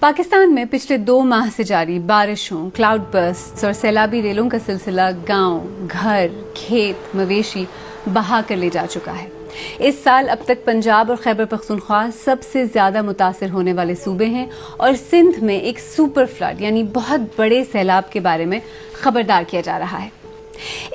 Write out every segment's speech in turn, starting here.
पाकिस्तान में पिछले 2 माह से जारी बारिशों, क्लाउड बर्स्ट्स और सैलाबी रेलों का सिलसिला गांव, घर, खेत, मवेशी बहा कर ले जा चुका है। इस साल अब तक पंजाब और खैबर पख्तूनख्वा सबसे ज्यादा मुतासिर होने वाले सूबे हैं और सिंध में एक सुपर फ्लड यानी बहुत बड़े सैलाब के बारे में खबरदार किया जा रहा है।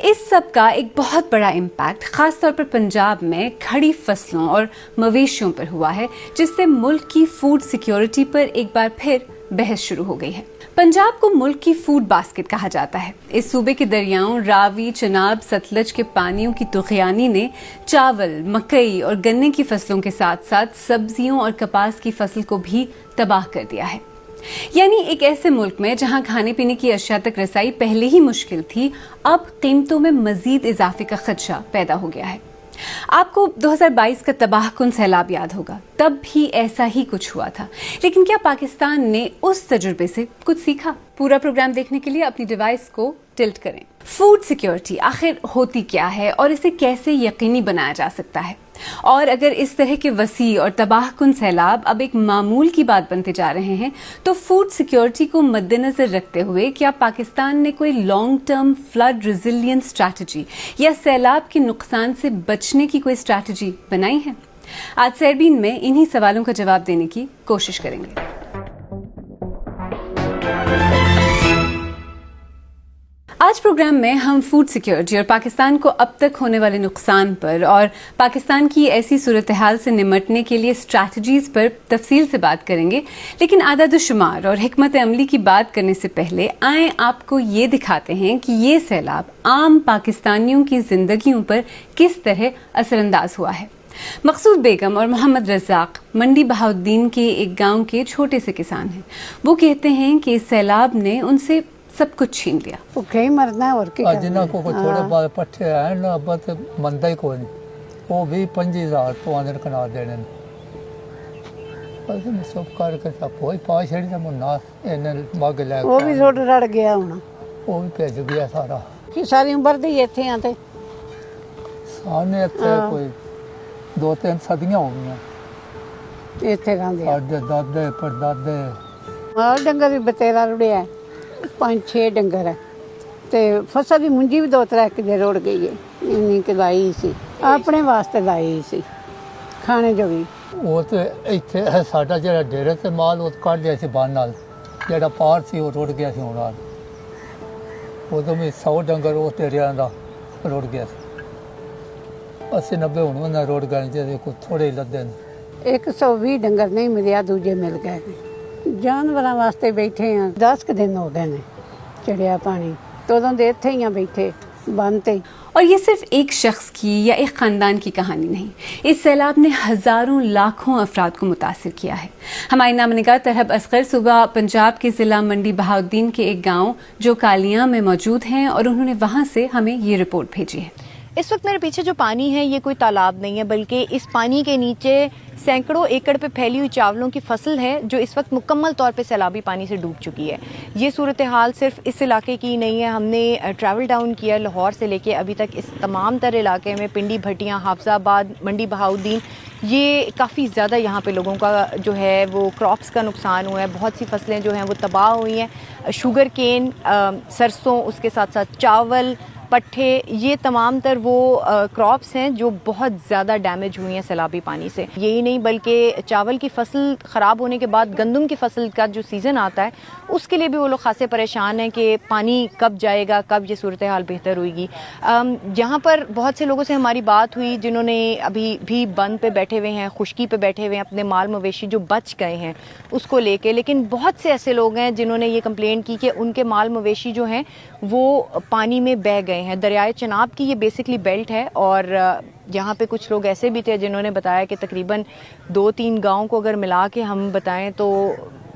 इस सब का एक बहुत बड़ा इम्पैक्ट खास तौर पर पंजाब में खड़ी फसलों और मवेशियों पर हुआ है, जिससे मुल्क की फूड सिक्योरिटी पर एक बार फिर बहस शुरू हो गई है। पंजाब को मुल्क की फूड बास्केट कहा जाता है। इस सूबे के दरियाओं रावी, चनाब, सतलज के पानियों की तुग़यानी ने चावल, मकई और गन्ने की फसलों के साथ साथ सब्जियों और कपास की फसल को भी तबाह कर दिया है। यानी एक ऐसे मुल्क में जहां खाने पीने की अशिया तक रसाई पहले ही मुश्किल थी, अब कीमतों में मजीद इजाफे का खदशा पैदा हो गया है। आपको 2022 का तबाहकुन सैलाब याद होगा, तब भी ऐसा ही कुछ हुआ था। लेकिन क्या पाकिस्तान ने उस तजुर्बे से कुछ सीखा? पूरा प्रोग्राम देखने के लिए अपनी डिवाइस को टिल्ट करें। फूड सिक्योरिटी आखिर होती क्या है और इसे कैसे यकीनी बनाया जा सकता है? और अगर इस तरह के वसी और तबाहकुन सैलाब अब एक मामूल की बात बनते जा रहे हैं, तो फूड सिक्योरिटी को मद्देनजर रखते हुए क्या पाकिस्तान ने कोई long term flood resilience strategy या सैलाब के नुकसान से बचने की कोई स्ट्रैटेजी बनाई है? आज सैरबीन में इन्हीं सवालों का जवाब देने की कोशिश करेंगे। आज प्रोग्राम में हम फूड सिक्योरिटी और पाकिस्तान को अब तक होने वाले नुकसान पर और पाकिस्तान की ऐसी सूरत हाल से निमटने के लिए स्ट्रैटेजीज पर तफसील से बात करेंगे। लेकिन आदत-ओ-शुमार और हिकमत अमली की बात करने से पहले आए आपको ये दिखाते हैं कि ये सैलाब आम पाकिस्तानियों की जिंदगियों पर किस तरह असरअंदाज हुआ है। मकसूद बेगम और मोहम्मद रज़ाक मंडी बहाउद्दीन के एक गाँव के छोटे से किसान हैं। वो कहते हैं कि इस सैलाब ने उनसे सब कुछ छीन लिया। भुखे ही मरना और क्या जिन्हों को थोड़े बहुत पट्ठे आए ना, अब तो मंदा ही कोई नहीं, वो भी 25,000 पौने कना देने सब करके सब कोई पाँच छड़ी का मुन्ना इन्हें मग ले वो भी रोड रड़ गया होना, वो भी भेज गया सारा कि सारी उम्र दी इत्थे आते सामने इत्थे कोई 2-3 सदियां हो गई इत्थे गांदे साडे दादे परदादे और डंगर भी बतेरा रुड़िया 5-6 डंगर है ते फसल की मुंजी भी 2-3 किले रुड़ गई है। इन्नी कि लाई सी अपने वास्ते लाई सी खाने जो भी वो तो इत्थे साडा जेड़ा डेरे ते माल वो कट लिया सी बन नाल, जेड़ा पार सी वो रुड़ गया सी हुण नाल, उदों भी 100 डंगर वो डेरियां दा रुड़ गया सी। 80-90 हुण उन्हां रुड़ गए जे कोई थोड़े लद्दे ने। 120 डंगर नहीं मिलिया, दूजे मिल गए। जानवरों वास्ते बैठे हैं 10 दिन हो गए ने चढ़िया पानी, तो उदों दे इत्थे ही बैठे बनते। और ये सिर्फ एक शख्स की या एक खानदान की कहानी नहीं, इस सैलाब ने हजारों लाखों अफराद को मुतासिर किया है। हमारी नामनिगार तरहब असगर सुबह पंजाब के जिला मंडी बहाउद्दीन के एक गांव जो कालियां में मौजूद हैं और उन्होंने वहां से हमें ये रिपोर्ट भेजी है। इस वक्त मेरे पीछे जो पानी है ये कोई तालाब नहीं है, बल्कि इस पानी के नीचे सैकड़ों एकड़ पे फैली हुई चावलों की फसल है जो इस वक्त मुकम्मल तौर पे सैलाबी पानी से डूब चुकी है। ये सूरत हाल सिर्फ इस इलाके की नहीं है, हमने ट्रैवल डाउन किया लाहौर से लेके अभी तक इस तमाम तर इलाके में, पिंडी, भटियाँ, हाफजाबाद, मंडी बहाउद्दीन, ये काफ़ी ज़्यादा यहाँ पे लोगों का जो है वो क्रॉप्स का नुकसान हुआ है। बहुत सी फसलें जो हैं वो तबाह हुई हैं। शुगर केन, सरसों, उसके साथ साथ चावल, पट्ठे, ये तमाम तर वो क्रॉप्स हैं जो बहुत ज़्यादा डैमेज हुई हैं सैलाबी पानी से। यही नहीं बल्कि चावल की फसल ख़राब होने के बाद गंदम की फसल का जो सीज़न आता है उसके लिए भी वो लोग खासे परेशान हैं कि पानी कब जाएगा, कब ये सूरत हाल बेहतर होगी। यहाँ पर बहुत से लोगों से हमारी बात हुई जिन्होंने अभी भी बंद पे बैठे हुए हैं, खुश्की पे बैठे हुए हैं, अपने माल मवेशी जो बच गए हैं उसको लेके। लेकिन बहुत से ऐसे लोग हैं जिन्होंने ये कंप्लेन की कि उनके माल मवेशी जो हैं वो पानी में बह गए हैं। दरियाए चनाब की ये बेसिकली बेल्ट है और यहाँ पे कुछ लोग ऐसे भी थे जिन्होंने बताया कि तकरीबन 2-3 गाँव को अगर मिला के हम बताएं तो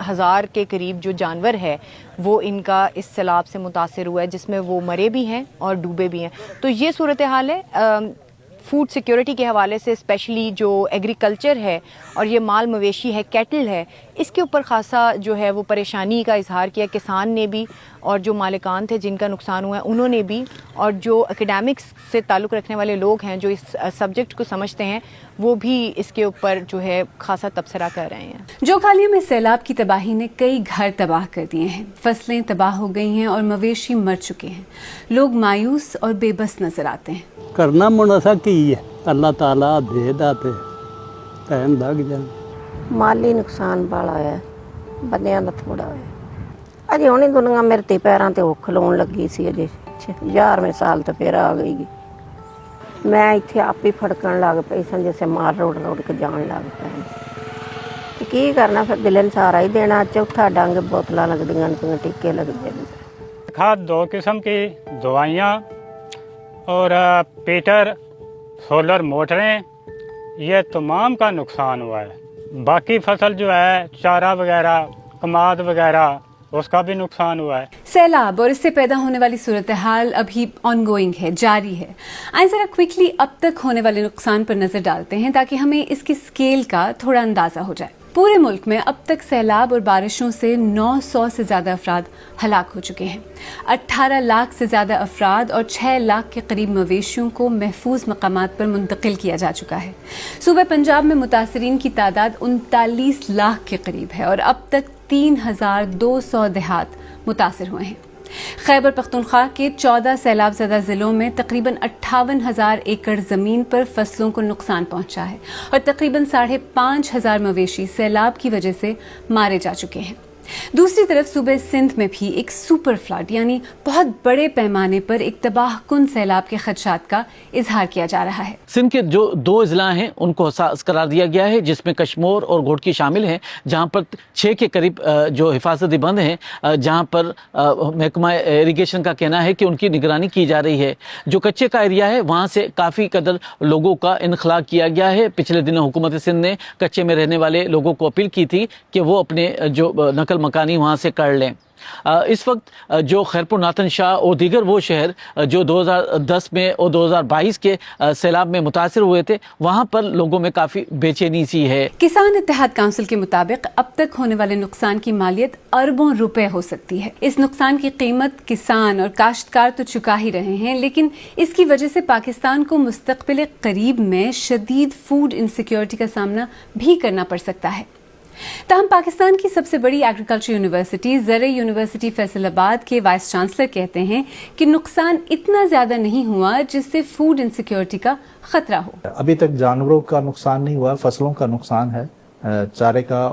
1000 के करीब जो जानवर है वो इनका इस सैलाब से मुतासिर हुआ है, जिसमें वो मरे भी हैं और डूबे भी हैं। तो ये सूरत हाल है फूड सिक्योरिटी के हवाले से, स्पेशली जो एग्रीकल्चर है और ये माल मवेशी है, कैटल है, اس کے اوپر خاصا جو ہے وہ پریشانی کا اظہار کیا کسان نے بھی, اور جو مالکان تھے جن کا نقصان ہوا ہے انہوں نے بھی, اور جو اکیڈیمکس سے تعلق رکھنے والے لوگ ہیں جو اس سبجیکٹ کو سمجھتے ہیں وہ بھی اس کے اوپر جو ہے خاصا تبصرہ کر رہے ہیں. جوکھالیوں میں سیلاب کی تباہی نے کئی گھر تباہ کر دیے ہیں, فصلیں تباہ ہو گئی ہیں اور مویشی مر چکے ہیں. لوگ مایوس اور بے بس نظر آتے ہیں. کرنا مناسا کی ہے, اللہ تعالیٰ دے داتے ٹائم لگ جائے. ਮਾਲੀ ਨੁਕਸਾਨ ਵਾਲਾ ਹੈ, ਬੰਦਿਆਂ ਦਾ ਥੋੜਾ ਹੈ. ਅਜੇ ਹੁਣੀ ਦੁਨੀਆ ਮੇਰੇ ਤੇ ਪੈਰਾਂ ਤੇ ਔਖ ਲਾਉਣ ਲੱਗੀ ਸੀ. ਅਜੇ 1000ਵੇਂ ਸਾਲ ਤੋਂ ਫਿਰ ਆ ਗਈ. ਮੈਂ ਇੱਥੇ ਆਪ ਹੀ ਫੜਕਣ ਲੱਗ ਪਈ ਸਾਂ, ਜਿਵੇਂ ਮਾਰ ਰੋੜ ਕੇ ਜਾਣ ਲੱਗ ਪਈ. ਤੇ ਕੀ ਕਰਨਾ ਫਿਰ, ਦਿਲ ਨੂੰ ਸਹਾਰਾ ਹੀ ਦੇਣਾ. ਚੌਥਾ ਡੰਗ ਬੋਤਲਾਂ ਲੱਗਦੀਆਂ ਨੇ, ਟੀਕੇ ਲੱਗਦੇ ਨੇ. खाद 2 किस्म की दवाइयाँ और पीटर सोलर मोटरें, ये तमाम का नुकसान हुआ है. बाकी फसल जो है चारा वगैरह कमाद वगैरह उसका भी नुकसान हुआ है. सैलाब और इससे पैदा होने वाली सूरत हाल अभी ऑनगोइंग है, जारी है. आइए जरा क्विकली अब तक होने वाले नुकसान पर नजर डालते हैं ताकि हमें इसकी स्केल का थोड़ा अंदाजा हो जाए. पूरे मुल्क में अब तक सैलाब और बारिशों से 900 से ज़्यादा अफराद हलाक हो चुके हैं. 18 लाख से ज़्यादा अफराद और 6 लाख के करीब मवेशियों को महफूज मकामात पर मुंतकिल किया जा चुका है. सूबे पंजाब में मुतासरीन की तादाद 39 लाख के करीब है और अब तक 3200 देहात मुतासर हुए हैं. खैबर पख्तूनख्वा के 14 सैलाब ज़दा ज़िलों में तकरीबन 58,000 एकड़ ज़मीन पर फसलों को नुकसान पहुंचा है और तकरीबन 5,500 मवेशी सैलाब की वजह से मारे जा चुके हैं. दूसरी तरफ सूबे सिंध में भी एक सुपर फ्लड यानी बहुत बड़े पैमाने पर एक तबाहकुन सैलाब के खदशात का इजहार किया जा रहा है. सिंध के जो 2 अजला हैं उनको हसास करार दिया गया है, जिसमें कश्मोर और घोटकी शामिल हैं, जहां पर 6 के करीब जो हिफाजती बंद हैं, जहां पर महकमा इरिगेशन का कहना है कि उनकी निगरानी की जा रही है. जो कच्चे का एरिया है वहां से काफ़ी कदर लोगों का इनखला किया गया है. पिछले दिनों हुकूमत सिंध ने कच्चे में रहने वाले लोगों को अपील की थी कि वो अपने जो नकल मकानी वहाँ से कर लें. इस वक्त जो खैरपुर नातन शाह और दीगर वो शहर जो 2010 में और 2022 के सैलाब में मुतासर हुए थे, वहाँ पर लोगों में काफ़ी बेचैनी सी है. किसान इत्तेहाद काउंसिल के मुताबिक अब तक होने वाले नुकसान की मालियत अरबों रुपए हो सकती है. इस नुकसान की कीमत किसान और काश्तकार तो चुका ही रहे हैं, लेकिन इसकी वजह से पाकिस्तान को मुस्तकबिल करीब में शदीद फूड इनसिक्योरिटी का सामना भी करना पड़ सकता है. ताहम पाकिस्तान की सबसे बड़ी एग्रीकल्चर यूनिवर्सिटी ज़र यूनिवर्सिटी फैसलाबाद के वाइस चांसलर कहते हैं कि नुकसान इतना ज्यादा नहीं हुआ जिससे फूड इनसिक्योरिटी का खतरा हो. अभी तक जानवरों का नुकसान नहीं हुआ, फसलों का नुकसान है, चारे का,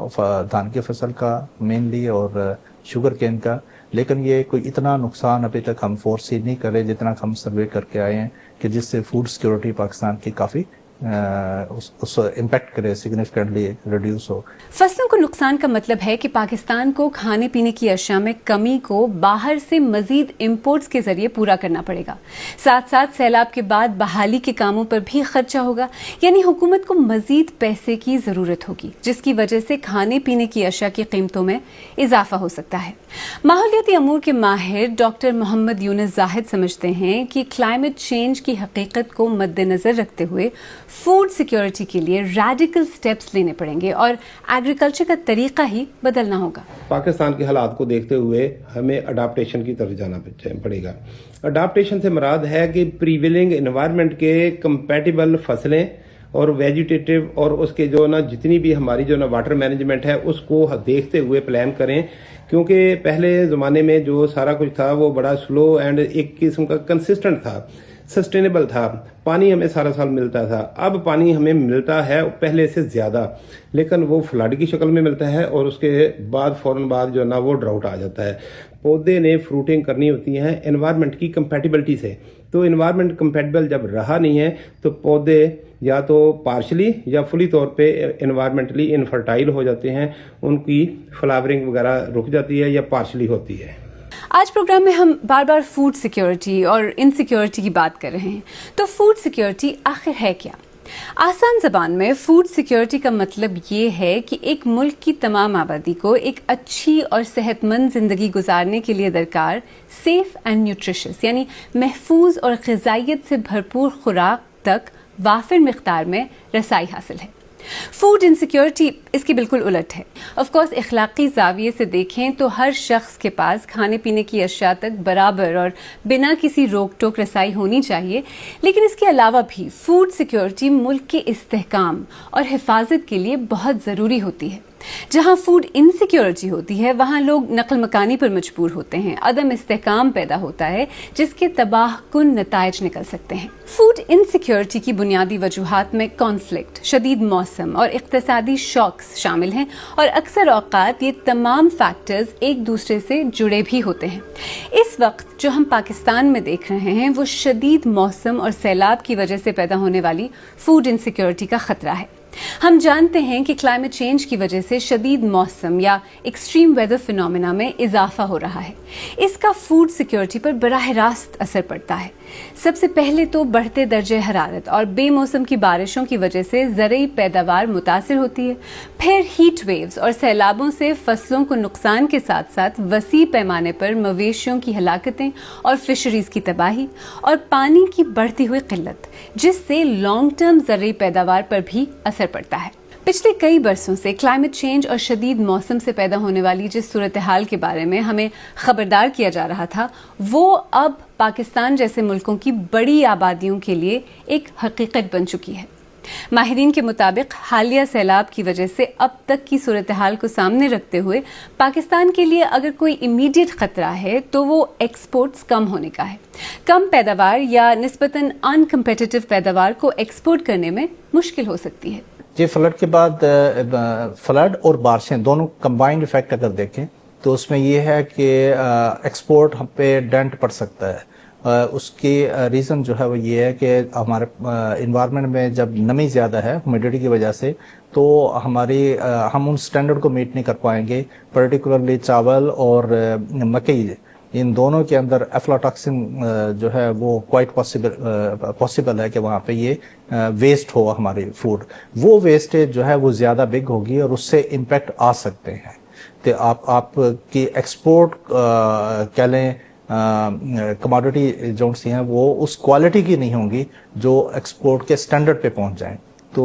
धान की फसल का मेनली और शुगर केन का. लेकिन ये कोई इतना नुकसान अभी तक हम फोरसी नहीं कर रहे जितना हम सर्वे करके आए हैं कि जिससे फूड सिक्योरिटी पाकिस्तान की काफ़ी उस इम्पैक्ट करे, सिग्निफिकेंटली रिड्यूस हो. फसलों को नुकसान का मतलब है कि पाकिस्तान को खाने पीने की अशिया में कमी को बाहर से मजीद इंपोर्ट्स के जरिए पूरा करना पड़ेगा. साथ साथ सैलाब के बाद बहाली के कामों पर भी खर्चा होगा, यानी हुकूमत को मजीद पैसे की जरूरत होगी, जिसकी वजह से खाने पीने की अशिया की कीमतों में इजाफा हो सकता है. माहौलियाती अमूर के माहिर डॉक्टर मोहम्मद यूनुस जाहिद समझते हैं कि क्लाइमेट चेंज की हकीकत को मद्देनजर रखते हुए फूड सिक्योरिटी के लिए रेडिकल स्टेप्स लेने पड़ेंगे और एग्रीकल्चर का तरीका ही बदलना होगा. पाकिस्तान के हालात को देखते हुए हमें अडाप्टेशन की तरफ जाना पड़ेगा. अडाप्टेशन से मुराद है कि प्रीवेलिंग एनवायरनमेंट के कंपैटिबल फसलें और वेजिटेटिव और उसके जो ना जितनी भी हमारी जो ना वाटर मैनेजमेंट है उसको देखते हुए प्लान करें, क्योंकि पहले ज़माने में जो सारा कुछ था वो बड़ा स्लो एंड एक किस्म का कंसिस्टेंट था, सस्टेनेबल था. पानी हमें सारा साल मिलता था. अब पानी हमें मिलता है पहले से ज़्यादा, लेकिन वो फ्लड की शक्ल में मिलता है और उसके बाद फ़ौरन बाद जो ना वो ड्राउट आ जाता है. पौधे ने फ्रूटिंग करनी होती है एनवायरनमेंट की कंपैटिबिलिटी से, तो एनवायरनमेंट कंपैटिबल जब रहा नहीं है तो पौधे या तो पार्शली या फुली तौर पे एनवायरनमेंटली इनफर्टाइल हो जाते हैं, उनकी फ्लावरिंग वगैरह रुक जाती है या पार्शली होती है. आज प्रोग्राम में हम बार बार फूड सिक्योरिटी और इनसिक्योरिटी की बात कर रहे हैं, तो फूड सिक्योरिटी आखिर है क्या? आसान ज़बान में फूड सिक्योरिटी का मतलब ये है कि एक मुल्क की तमाम आबादी को एक अच्छी और सेहतमंद ज़िंदगी गुजारने के लिए दरकार सेफ एंड न्यूट्रिशियस यानी महफूज और ग़िज़ाइयत से भरपूर खुराक तक वाफिर मिक़दार में रसाई हासिल है. फूड इनसिक्योरिटी इसकी बिल्कुल उलट है। ऑफ कोर्स इखलाकी जाविये से देखें तो हर शख्स के पास खाने पीने की अशिया तक बराबर और बिना किसी रोक टोक रसाई होनी चाहिए, लेकिन इसके अलावा भी फूड सिक्योरिटी मुल्क के इस्तेहकाम और हिफाजत के लिए बहुत ज़रूरी होती है। जहां फूड इनसिक्योरिटी होती है वहां लोग नकल मकानी पर मजबूर होते हैं, अदम इस्तेहकाम पैदा होता है जिसके तबाहकुन नताइज निकल सकते हैं। फूड इनसिक्योरिटी की बुनियादी वजूहात में कॉन्फ्लिक्ट, शदीद मौसम और इक्तसादी शॉक्स शामिल हैं, और अक्सर औकात ये तमाम फैक्टर्स एक दूसरे से जुड़े भी होते हैं। इस वक्त जो हम पाकिस्तान में देख रहे हैं वो शदीद मौसम और सैलाब की वजह से पैदा होने वाली फूड इनसिक्योरिटी का खतरा है। हम जानते हैं कि क्लाइमेट चेंज की वजह से शदीद मौसम या एक्सट्रीम वेदर फिनोमेना में इजाफा हो रहा है। इसका फूड सिक्योरिटी पर बराह रास्त असर पड़ता है। सबसे पहले तो बढ़ते दर्जे हरारत और बेमौसम की बारिशों की वजह से ज़रई पैदावार मुतासिर होती है। फिर हीट वेव्स और सैलाबों से फसलों को नुकसान के साथ साथ वसी पैमाने पर मवेशियों की हलाकतें और फिशरीज की तबाही और पानी की बढ़ती हुई किल्लत, जिससे लॉन्ग टर्म ज़रई पैदावार पर भी असर पड़ता है। पिछले कई बरसों से क्लाइमेट चेंज और शदीद मौसम से पैदा होने वाली जिस सूरत हाल के बारे में हमें खबरदार किया जा रहा था, वो अब पाकिस्तान जैसे मुल्कों की बड़ी आबादियों के लिए एक हकीकत बन चुकी है। माहिरीन के मुताबिक हालिया सैलाब की वजह से अब तक की सूरत हाल को सामने रखते हुए पाकिस्तान के लिए अगर कोई इमीडिएट खतरा है तो वो एक्सपोर्ट्स कम होने का है। कम पैदावार या निस्बतन अनकम्पिटिटिव पैदावार को एक्सपोर्ट करने में मुश्किल हो सकती है। ये फ्लड के बाद फ्लड और बारिशें दोनों कंबाइंड इफेक्ट अगर देखें तो उसमें ये है कि एक्सपोर्ट हम पे डेंट पड़ सकता है। उसकी रीज़न जो है वो ये है कि हमारे इन्वायरमेंट में जब नमी ज़्यादा है ह्यूमिडिटी की वजह से, तो हम उन स्टैंडर्ड को मीट नहीं कर पाएंगे। पर्टिकुलरली चावल और मकई, इन दोनों के अंदर एफ्लाटॉक्सिन जो है वो क्वाइट पॉसिबल है कि वहाँ पे ये वेस्ट हो हमारी फूड। वो वेस्टेज जो है वो ज़्यादा बिग होगी और उससे इम्पेक्ट आ सकते हैं। तो आप की एक्सपोर्ट कह लें कमोडिटी जो सी हैं वो उस क्वालिटी की नहीं होंगी जो एक्सपोर्ट के स्टैंडर्ड पे पहुंच जाएं, तो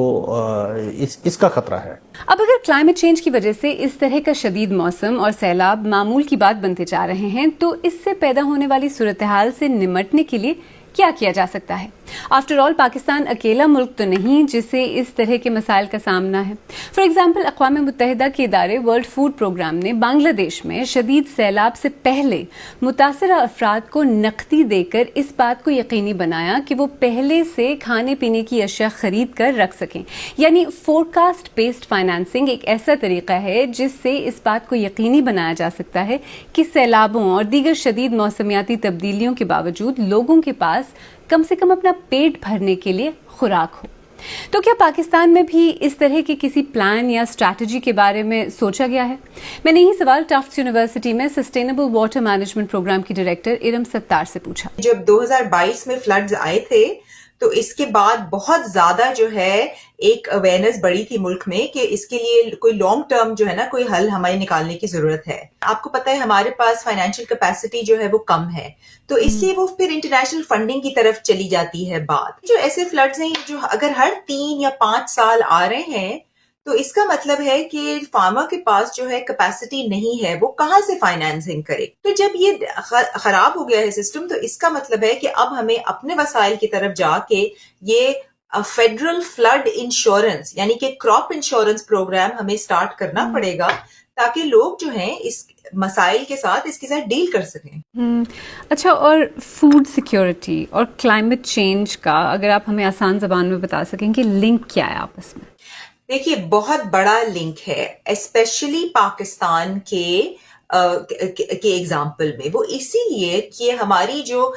इसका खतरा है। अब अगर क्लाइमेट चेंज की वजह से इस तरह का शदीद मौसम और सैलाब मामूल की बात बनते जा रहे हैं, तो इससे पैदा होने वाली सूरत हाल से निमटने के लिए क्या किया जा सकता है? आफ्टर ऑल पाकिस्तान अकेला मुल्क तो नहीं जिसे इस तरह के मसाइल का सामना है। फॉर एग्जाम्पल अक़वाम मुत्तहिदा के इदारे वर्ल्ड फूड प्रोग्राम ने बांग्लादेश में शदीद सैलाब से पहले मुतासरा अफराद को नकदी देकर इस बात को यकीनी बनाया कि वो पहले से खाने पीने की अशिया खरीद कर रख सकें। यानी फोरकास्ट बेस्ड फाइनेंसिंग एक ऐसा तरीका है जिससे इस बात को यकीनी बनाया जा सकता है कि सैलाबों और दीगर शदीद मौसमियाती तब्दीलियों के बावजूद लोगों के पास कम से कम अपना पेट भरने के लिए खुराक हो। तो क्या पाकिस्तान में भी इस तरह के किसी प्लान या स्ट्रैटेजी के बारे में सोचा गया है? मैंने यही सवाल टफ्ट्स यूनिवर्सिटी में सस्टेनेबल वाटर मैनेजमेंट प्रोग्राम की डायरेक्टर इरम सत्तार से पूछा। जब 2022 में फ्लड्स आए थे तो इसके बाद बहुत ज्यादा जो है एक अवेयरनेस बढ़ी थी मुल्क में कि इसके लिए कोई लॉन्ग टर्म जो है ना कोई हल हमें निकालने की जरूरत है। आपको पता है हमारे पास फाइनेंशियल कैपेसिटी जो है वो कम है, तो इसलिए वो फिर इंटरनेशनल फंडिंग की तरफ चली जाती है बात। जो ऐसे फ्लड्स हैं जो अगर हर 3 या 5 साल आ रहे हैं तो इसका मतलब है कि फार्मर के पास जो है कैपेसिटी नहीं है, वो कहाँ से फाइनेंसिंग करे। तो जब ये खराब हो गया है सिस्टम, तो इसका मतलब है कि अब हमें अपने वसाइल की तरफ जाके ये फेडरल फ्लड इंश्योरेंस यानी कि क्रॉप इंश्योरेंस प्रोग्राम हमें स्टार्ट करना पड़ेगा ताकि लोग जो हैं इस मसाइल के साथ इसके साथ डील कर सकें। अच्छा, और फूड सिक्योरिटी और क्लाइमेट चेंज का अगर आप हमें आसान जबान में बता सकें कि लिंक क्या है आपस में? देखिए, बहुत बड़ा लिंक है, स्पेशली पाकिस्तान के एग्जाम्पल में। वो इसीलिए कि हमारी जो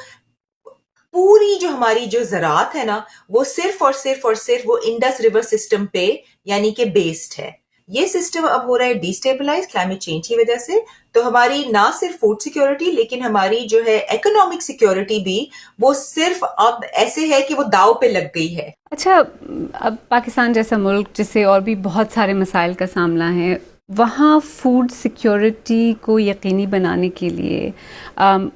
पूरी हमारी ज़राअत है ना, वो सिर्फ और सिर्फ वो इंडस रिवर सिस्टम पे यानी कि बेस्ड है। ये सिस्टम अब हो रहा है डिस्टेबलाइज क्लाइमेट चेंज की वजह से। तो हमारी ना सिर्फ फूड सिक्योरिटी लेकिन हमारी जो है इकोनॉमिक सिक्योरिटी भी वो सिर्फ अब ऐसे है कि वो दाव पे लग गई है। अच्छा, अब पाकिस्तान जैसा मुल्क जिसे और भी बहुत सारे मसाइल का सामना है, वहाँ फूड सिक्योरिटी को यकीनी बनाने के लिए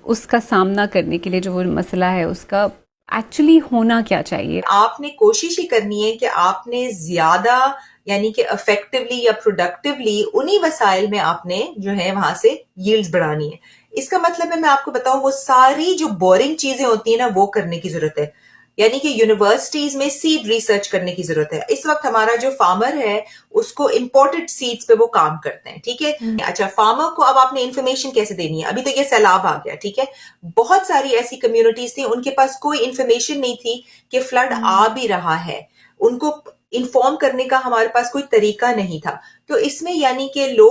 उसका सामना करने के लिए जो वो मसला है उसका एक्चुअली होना क्या चाहिए? आपने कोशिश ही करनी है कि आपने ज्यादा यानी कि इफेक्टिवली या प्रोडक्टिवली उन्हीं वसाइल में आपने जो है वहां से यील्ड्स बढ़ानी है। इसका मतलब है, मैं आपको बताऊं, वो सारी जो बोरिंग चीजें होती है ना वो करने की जरूरत है। यानी कि यूनिवर्सिटीज में सीड रिसर्च करने की जरूरत है। इस वक्त हमारा जो फार्मर है उसको इंपोर्टेड सीड्स पे वो काम करते हैं, ठीक है। अच्छा, फार्मर को अब आपने इंफॉर्मेशन कैसे देनी है? अभी तो ये सैलाब आ गया, ठीक है, बहुत सारी ऐसी कम्युनिटीज थी उनके पास कोई इंफॉर्मेशन नहीं थी कि फ्लड आ भी रहा है, उनको इन्फॉर्म करने का हमारे पास कोई तरीका नहीं था। तो इसमें यानी कि लो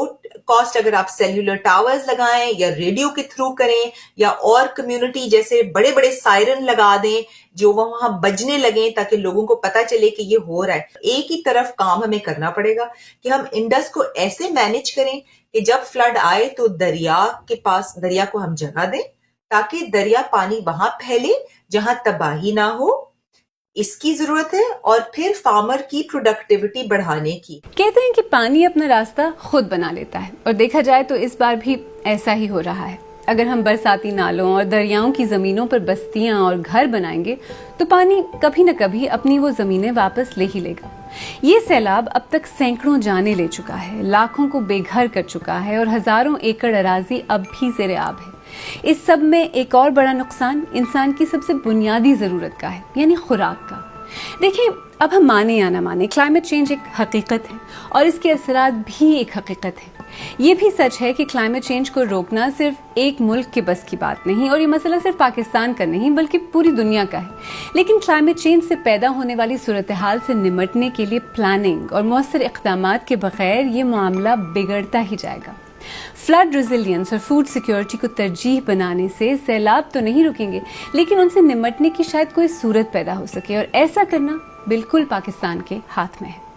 कॉस्ट अगर आप सेल्यूलर टावर्स लगाएं या रेडियो के थ्रू करें या और कम्युनिटी जैसे बड़े बड़े सायरन लगा दें जो वहां बजने लगे ताकि लोगों को पता चले कि ये हो रहा है। एक ही तरफ काम हमें करना पड़ेगा कि हम इंडस को ऐसे मैनेज करें कि जब फ्लड आए तो दरिया को हम जगह दें ताकि दरिया पानी वहां फैले जहां तबाही ना हो, इसकी जरूरत है। और फिर फार्मर की प्रोडक्टिविटी बढ़ाने की। कहते हैं कि पानी अपना रास्ता खुद बना लेता है और देखा जाए तो इस बार भी ऐसा ही हो रहा है। अगर हम बरसाती नालों और दरियाओं की जमीनों पर बस्तियां और घर बनाएंगे तो पानी कभी न कभी अपनी वो जमीनें वापस ले ही लेगा। ये सैलाब अब तक सैकड़ों जाने ले चुका है, लाखों को बेघर कर चुका है और हजारों एकड़ अराजी अब भी ज़ेर-ए-आब है। इस सब में एक और बड़ा नुकसान इंसान की सबसे बुनियादी जरूरत का है, यानी खुराक का। देखिए, अब हम माने या ना माने, क्लाइमेट चेंज एक हकीकत है और इसके असरात भी एक हकीकत है। ये भी सच है कि क्लाइमेट चेंज को रोकना सिर्फ एक मुल्क के बस की बात नहीं और ये मसला सिर्फ पाकिस्तान का नहीं बल्कि पूरी दुनिया का है। लेकिन क्लाइमेट चेंज से पैदा होने वाली सूरत हाल से निमटने के लिए प्लानिंग और मौसर इक़दामात के बगैर ये मामला बिगड़ता ही जाएगा। फ्लड रेजिलियंस और फूड सिक्योरिटी को तरजीह बनाने से सैलाब तो नहीं रुकेंगे, लेकिन उनसे निमटने की शायद कोई सूरत पैदा हो सके और ऐसा करना बिल्कुल पाकिस्तान के हाथ में है।